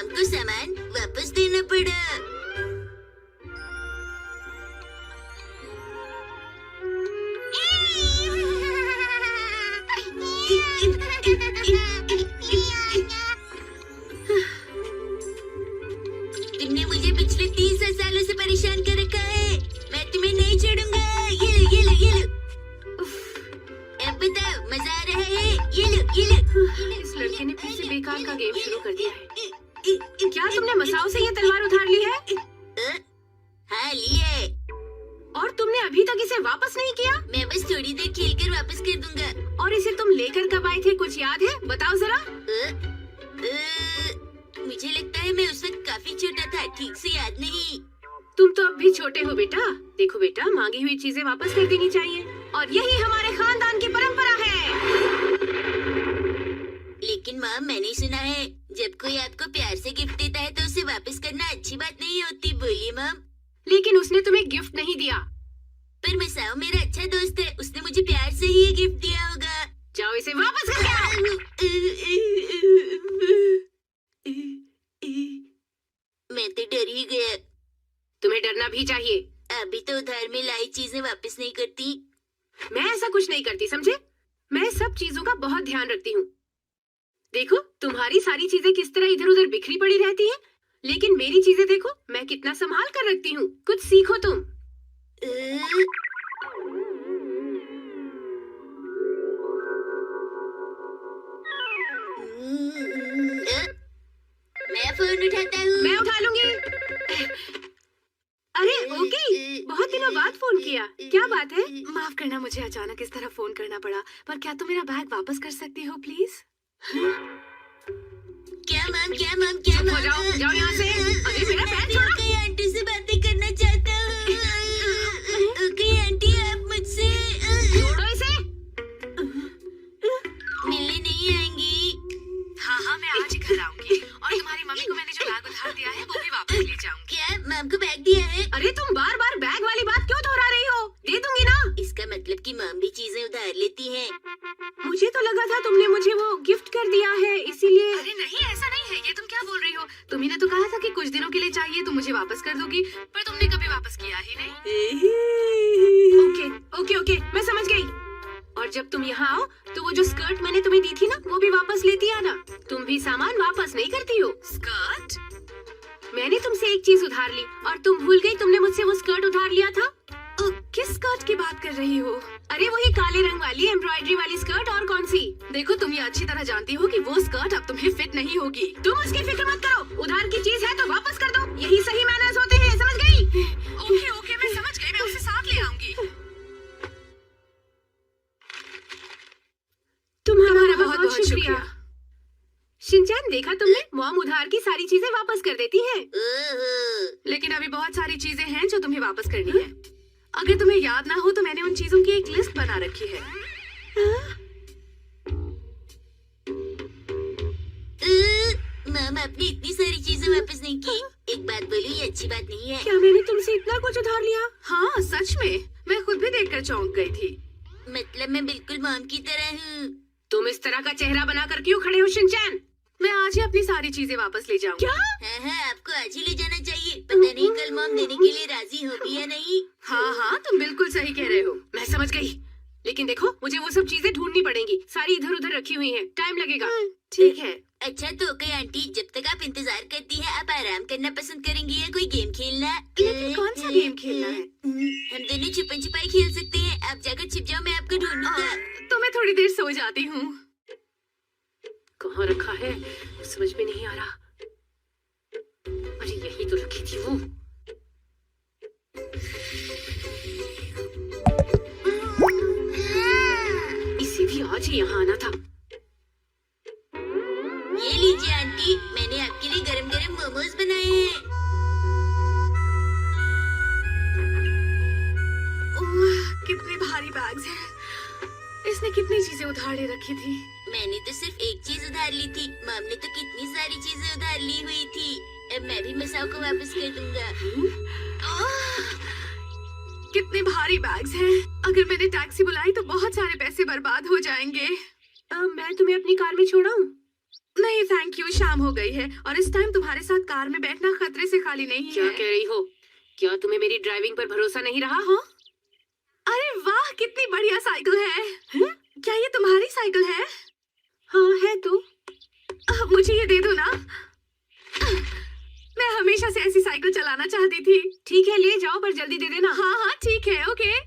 Mom को सामान वापस देना पड़ा। तुमने मुझे पिछले 30 सालों से परेशान कर रखा है। मैं तुम्हें नहीं छोड़ूंगा। ये लो। अब बताओ, मजा आ रहा है? ये लो। इस लड़के ने फिर से बेकार का गेम शुरू कर दिया है। क्या तुमने मसाओ से ये तलवार उधार ली है? हाँ, ली है। और तुमने अभी तक इसे वापस नहीं किया? मैं बस थोड़ी देर खेलकर वापस कर दूंगा। और इसे तुम लेकर कब आए थे, कुछ याद है? बताओ जरा। मुझे लगता है मैं उस वक्त काफी छोटा था, ठीक से याद नहीं। तुम तो अब भी छोटे हो बेटा। देखो बेटा, मांगी हुई चीजें वापस कर देनी चाहिए और यही हमारे खानदान की परंपरा है। लेकिन माँ, मैंने सुना है जब कोई आपको प्यार से गिफ्ट देता है तो उसे वापस करना अच्छी बात नहीं होती। बोलिए माम। लेकिन उसने तुम्हें गिफ्ट नहीं दिया। पर मसाओ मेरा अच्छा दोस्त है, उसने मुझे प्यार से ही ये गिफ्ट दिया होगा। जाओ इसे वापस करके आओ। मैं तो डर ही गया। तुम्हें डरना भी चाहिए। अभी तो उधार में लाई चीजें वापस नहीं करती। मैं ऐसा कुछ नहीं करती, समझे? मैं सब चीजों का बहुत ध्यान रखती हूँ। देखो, तुम्हारी सारी चीजें किस तरह इधर उधर बिखरी पड़ी रहती हैं, लेकिन मेरी चीजें देखो, मैं कितना संभाल कर रखती हूँ। कुछ सीखो तुम। मैं फोन उठाता हूँ। मैं उठा लूंगी। अरे ओके, बहुत दिनों बाद फोन किया। क्या बात है? माफ करना, मुझे अचानक इस तरह फोन करना पड़ा, पर क्या तुम मेरा बैग वापस कर सकती हो प्लीज? क्या मैम? चुप हो जाओ, जाओ यहाँ से। अरे मेरा बैग छोड़ो। ओके आंटी से बातें करना चाहता हूँ। ओके आंटी, आप मुझसे छोड़ो इसे। मिलने नहीं आएंगी? हाँ, मैं आज ही घर आऊंगी और तुम्हारी मम्मी को मैंने जो बैग उधार दिया है वो भी वापस ले जाऊंगी। क्या मैम को बैग दिया है? अरे तुम बार बार बैग वाली बात क्यों दोहरा रही हो? दे दूंगी ना। इसका मतलब कि मैम भी चीजें उधार लेती हैं। मुझे तो लगा था तुमने मुझे वो गिफ्ट कर दिया है, इसीलिए। अरे नहीं, ऐसा नहीं है। ये तुम क्या बोल रही हो? तुम्ही ने तो कहा था कि कुछ दिनों के लिए चाहिए तो मुझे वापस कर दोगी, पर तुमने कभी वापस किया ही नहीं। ओके, मैं समझ गई। और जब तुम यहाँ आओ तो वो जो स्कर्ट मैंने तुम्हें दी थी ना, वो भी वापस लेती आना। तुम भी सामान वापस नहीं करती हो। स्कर्ट? मैंने तुमसे एक चीज उधार ली और तुम भूल गई तुमने मुझसे वो स्कर्ट उधार लिया था। किस स्कर्ट की बात कर रही हो? अरे वही काले रंग वाली एम्ब्रॉयडरी वाली स्कर्ट। और कौन सी? देखो, तुम ये अच्छी तरह जानती हो कि वो स्कर्ट अब तुम्हें फिट नहीं होगी। तुम उसकी फिक्र मत करो। उधार की चीज है तो वापस कर दो। यही सही मैनर्स होते हैं, समझ गई? ओके, मैं समझ गई। मैं उसे साथ ले आऊंगी। तुम्हारा बहुत बहुत शुक्रिया। शिनचैन, देखा तुमने? मॉम उधार की सारी चीजें वापस कर देती हैं। लेकिन अभी बहुत सारी चीजें हैं जो तुम्हें वापस करनी है। अगर तुम्हें याद ना हो तो मैंने उन चीजों की एक लिस्ट बना रखी है। मैम, आपने इतनी सारी चीजें वापस नहीं की। एक बात बोलूं, ये अच्छी बात नहीं है। क्या मैंने तुमसे इतना कुछ उधार लिया? हाँ, सच में। मैं खुद भी देखकर चौंक गई थी। मतलब मैं बिल्कुल मॉम की तरह हूँ। तुम इस तरह का चेहरा बनाकर क्यों खड़े हो शिनचैन? मैं आज ही अपनी सारी चीजें वापस ले जाऊंगी। क्या? हाँ, आपको आज ही ले जाना चाहिए। पता नहीं कल मॉम देने के लिए राजी होगी या नहीं। हाँ, तुम बिल्कुल सही कह रहे हो। मैं समझ गई। लेकिन देखो, मुझे वो सब चीजें ढूंढनी पड़ेंगी। सारी इधर उधर रखी हुई हैं। टाइम लगेगा। ठीक है। अच्छा तो ओके आंटी, जब तक आप इंतजार करती हैं, आप आराम करना पसंद करेंगी या कोई गेम खेलना? लेकिन कौन सा गेम खेलना है? हम दोनों छुपन छुपाई खेल सकते हैं। आप जाकर छिप जाओ, मैं आपको ढूंढूंगा। तो मैं थोड़ी देर सो जाती हूँ। कहाँ रखा है? समझ में नहीं आ रहा। अरे यही तो रखी थी वो। इसे भी आज ही यहाँ आना था। ये लीजिए आंटी, मैंने आपके लिए गरम गरम मोमोज बनाए हैं। कितने भारी बैग्स हैं। इसने कितनी चीजें उधार ले रखी थी। मैंने तो सिर्फ एक चीज उधार ली थी, मॉम ने तो कितनी सारी चीजें उधार ली हुई थी। अब मैं भी मसाओ को वापस कर दूंगा। कितने भारी बैग्स हैं। अगर मैंने टैक्सी बुलाई तो बहुत सारे पैसे बर्बाद हो जाएंगे। मैं तुम्हें अपनी कार में छोड़ाऊं? नहीं थैंक यू, शाम हो गई है और इस टाइम तुम्हारे साथ कार में बैठना खतरे से खाली नहीं क्या है। कह रही हो? क्या तुम्हें मेरी ड्राइविंग पर भरोसा नहीं रहा? हाँ? अरे वाह, कितनी बढ़िया साइकिल है। क्या ये तुम्हारी साइकिल है? हाँ है तो। मुझे ये दे दो ना। मैं हमेशा से ऐसी साइकिल चलाना चाहती थी। ठीक है ले जाओ, पर जल्दी दे देना। हाँ हाँ ठीक है, ओके।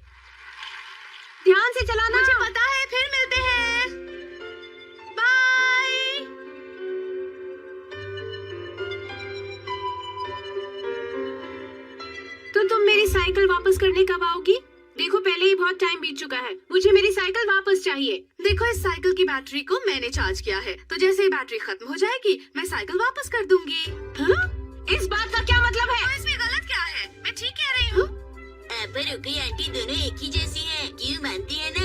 ध्यान से चलाना। मुझे पता है, फिर मिलते हैं। बाय। तो तुम मेरी साइकिल वापस करने कब आओगी? देखो पहले ही बहुत टाइम बीत चुका है, मुझे मेरी साइकिल वापस चाहिए। देखो इस साइकिल की बैटरी को मैंने चार्ज किया है, तो जैसे ही बैटरी खत्म हो जाएगी मैं साइकिल वापस कर दूंगी। हाँ? इस बात का क्या मतलब है? तो इसमें गलत क्या है? मैं ठीक कह रही हूँ। पर रुकी आंटी, दोनों एक ही जैसी हैं, क्यों मानती है ना?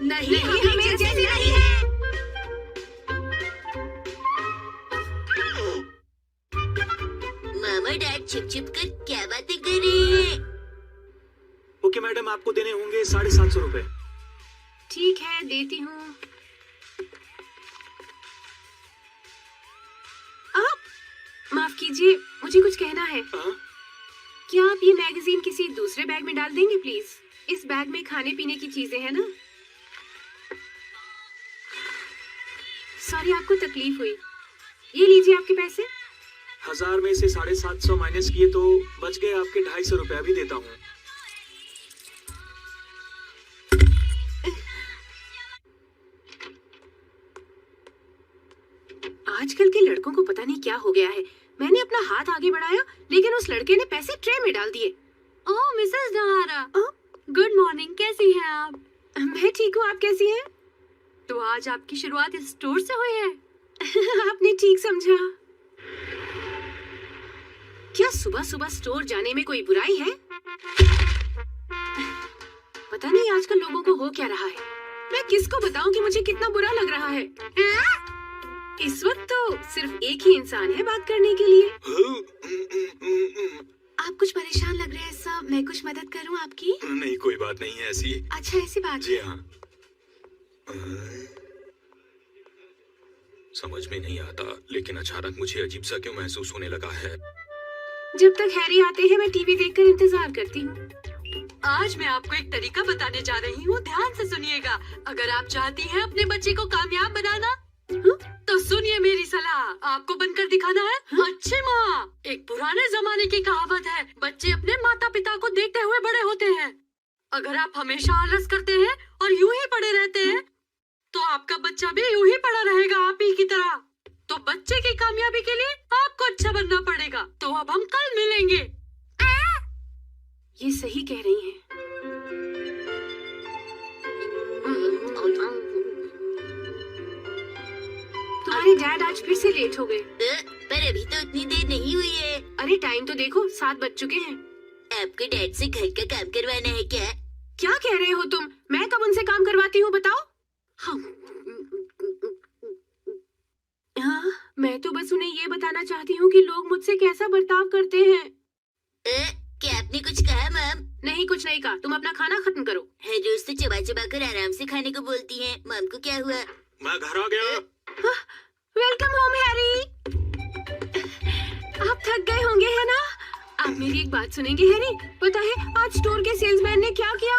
नहीं, हमें जैसी नहीं है। मामा डैड छिप छिप कर क्या बातें कर रहे हैं? ओके मैडम, आपको देने होंगे 750 रुपए। ठीक है देती हूँ। माफ कीजिए, मुझे कुछ कहना है। हाँ? क्या आप ये मैगजीन किसी दूसरे बैग में डाल देंगे प्लीज? इस बैग में खाने पीने की चीजें हैं ना। सॉरी आपको तकलीफ हुई। ये लीजिए आपके पैसे। 1000 में से 750 माइनस किए तो बच गए आपके 250 रुपए। अभी देता हूँ। आजकल के लड़कों को पता नहीं क्या हो गया है। मैंने अपना हाथ आगे बढ़ाया लेकिन उस लड़के ने पैसे ट्रे में डाल दिए। ओह मिसेस दहारा, गुड मॉर्निंग, कैसी हैं आप? मैं ठीक हूँ, आप कैसी हैं? तो आज आपकी शुरुआत इस स्टोर से हुई है? आपने ठीक समझा। क्या सुबह सुबह स्टोर जाने में कोई बुराई है? पता नहीं आजकल लोगों को हो क्या रहा है। मैं किसको बताऊं कि मुझे कितना बुरा लग रहा है। इस वक्त तो सिर्फ एक ही इंसान है बात करने के लिए। आप कुछ परेशान लग रहे हैं सब, मैं कुछ मदद करूं आपकी? नहीं कोई बात नहीं है ऐसी। अच्छा ऐसी बात जी हाँ। समझ में नहीं आता, लेकिन अचानक मुझे अजीब सा क्यों महसूस होने लगा है। जब तक हैरी आते हैं मैं टीवी देखकर इंतजार करती हूँ। आज मैं आपको एक तरीका बताने जा रही हूँ, ध्यान से सुनिएगा। अगर आप चाहती हैं अपने बच्चे को कामयाब बनाना, तो सुनिए मेरी सलाह। आपको बनकर दिखाना है अच्छी माँ। एक पुराने जमाने की कहावत है, बच्चे अपने माता पिता को देखते हुए बड़े होते हैं। अगर आप हमेशा आलस करते हैं और यूं ही पड़े रहते हैं, तो आपका बच्चा भी यूं ही पड़ा रहेगा आप ही की तरह। तो बच्चे की कामयाबी के लिए आपको अच्छा बनना पड़ेगा। तो अब हम कल मिलेंगे। ये सही कह रही हैं। तुम्हारे डैड आज फिर से लेट हो गए। पर अभी तो उतनी देर नहीं हुई है। अरे टाइम तो देखो, 7 बज चुके हैं। आपको डैड से घर का काम करवाना है क्या? क्या कह रहे हो तुम? मैं कब उनसे काम करवाती हूँ बताओ? हाँ, मैं तो बस उन्हें ये बताना चाहती हूँ कि लोग मुझसे कैसा बर्ताव करते हैं। क्या आपने कुछ कहा मम? नहीं कुछ नहीं कहा, तुम अपना खाना खत्म करो। हर रोज तो चबा चबा कर आराम से खाने को बोलती हैं। मम को क्या हुआ? मैं घर आ गया। Welcome home Harry. आप थक गए होंगे है ना? आप मेरी एक बात सुनेंगे हैरी? पता है आज स्टोर के सेल्समैन ने क्या किया?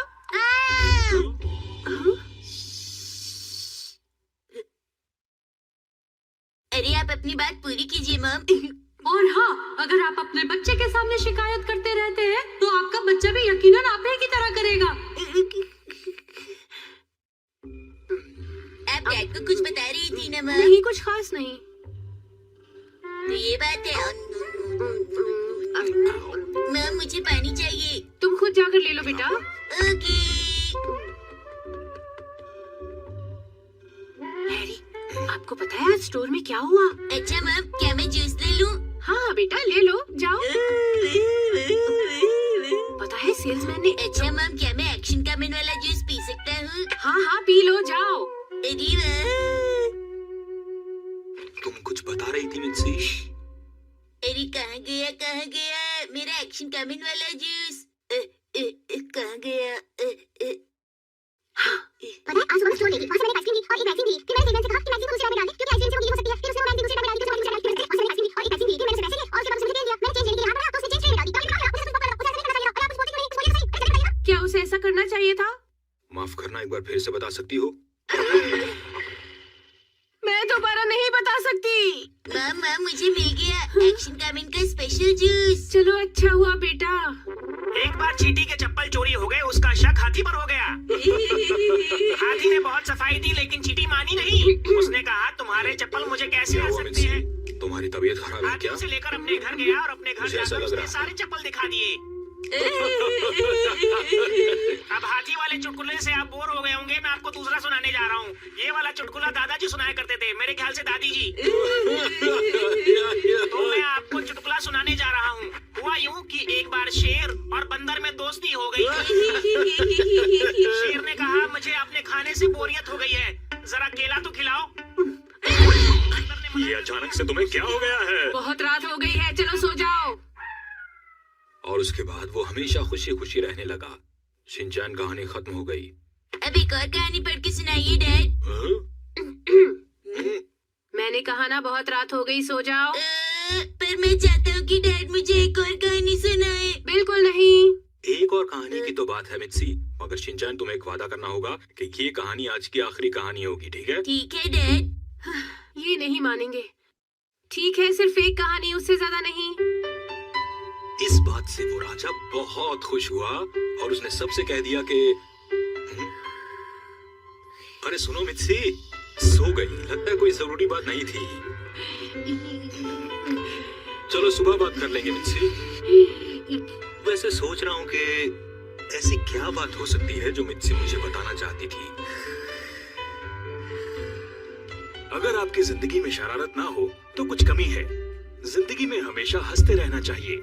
अरे आप अपनी बात पूरी कीजिए मम। और हाँ, अगर आप अपने बच्चे के सामने शिकायत करते रहते हैं, तो आपका बच्चा भी यकीनन आप ही की तरह करेगा। आप डैड को कुछ बता रही थी ना मम? नहीं कुछ खास नहीं। तो ये बात है। मम मुझे पानी चाहिए। तुम खुद जाकर ले लो बेटा। ओके। हैरी, आपको पता है आज स्टोर में क्या हुआ? अच्छा मम, क्या मैं जूस ले लूं? हाँ बेटा ले लो, जाओ। पता है सेल्समैन ने। अच्छा मम, क्या मैं एक्शन कमेंट वाला जूस पी सकता हूँ? हाँ हाँ पी लो, जाओ। अरे वाह। तुम कुछ बता रही थी मिन्सी? अरे कहाँ गया मेरा एक्शन कमेंट वाला जूस? कहाँ गया? पता है आज सुबह मैं स्टोर गई थी, वहाँ से मैंने एक आइसक्रीम ली और एक वैक्सीन ली। फिर मैंने सेल्समैन से कहा कि मैक्सिमम दूसरे डाल दे क्योंकि आइसक्रीम से वो लीक हो सकती है। फिर उसने वो दूसरे डाल दी, दूसरे डाल दी, और फिर मैंने आइसक्रीम ली और एक वैक्सीन ली। फिर मैंने उसे पैसे लिए और उसके बाद उसने मुझे तेल दिया। मैंने चेंज लेने के लिए हाथ बढ़ाया तो उसने चेंज ट्रे में डाल दी। क्या उसे ऐसा करना चाहिए था? माफ करना, एक बार फिर से बता सकती हो? मैं दोबारा नहीं बता सकती। मामा मुझे मिल गया एक्शन कामिन का स्पेशल जूस। चलो अच्छा हुआ बेटा। एक बार चींटी के चप्पल चोरी हो गए, उसका शक हाथी पर हो गया। हाथी ने बहुत सफाई दी लेकिन चींटी मानी नहीं। उसने कहा तुम्हारे चप्पल मुझे कैसे आ सकते हैं? तुम्हारी तबीयत खराब है हाथी क्या? उसे लेकर अपने घर गया और अपने घर मुझे ऐसा जाकर लग उसने रहा है। सारे चप्पल दिखा दिए। अब हाथी वाले चुटकुले से आप बोर हो गए होंगे, मैं आपको दूसरा सुनाने जा रहा हूँ। ये वाला चुटकुला दादाजी सुनाया करते थे, मेरे ख्याल से दादी जी। तो मैं आपको चुटकुला सुनाने जा रहा हूँ। हुआ यूं कि एक बार शेर और बंदर में दोस्ती हो गई। शेर ने कहा मुझे अपने खाने से बोरियत हो गई है, जरा केला तो खिलाओ। बंदर ने मना ये अचानक से तुम्हें क्या हो गया है? बहुत रात हो गई है, चलो सो जाओ। और उसके बाद वो हमेशा खुशी खुशी रहने लगा। शिनचैन कहानी खत्म हो गई। अब एक और कहानी पढ़ के सुनाइए डैड। मैंने कहा ना बहुत रात हो गई, सो जाओ। पर मैं चाहता हूँ कि डैड मुझे एक और कहानी सुनाए। बिल्कुल नहीं। एक और कहानी की तो बात है मित्सी, मगर शिनचैन तुम्हें एक वादा करना होगा कि ये कहानी आज की आखिरी कहानी होगी, ठीक है? ठीक है डैड। ये नहीं मानेंगे। ठीक है, सिर्फ एक कहानी, उससे ज्यादा नहीं। इस बात से वो राजा बहुत खुश हुआ और उसने सबसे कह दिया कि अरे सुनो मित्सी, सो गई, लगता है कोई जरूरी बात नहीं थी। चलो सुबह बात कर लेंगे मित्सी। वैसे सोच रहा हूँ कि ऐसी क्या बात हो सकती है जो मित्सी मुझे बताना चाहती थी। अगर आपकी जिंदगी में शरारत ना हो तो कुछ कमी है। जिंदगी में हमेशा हंसते रहना चाहिए।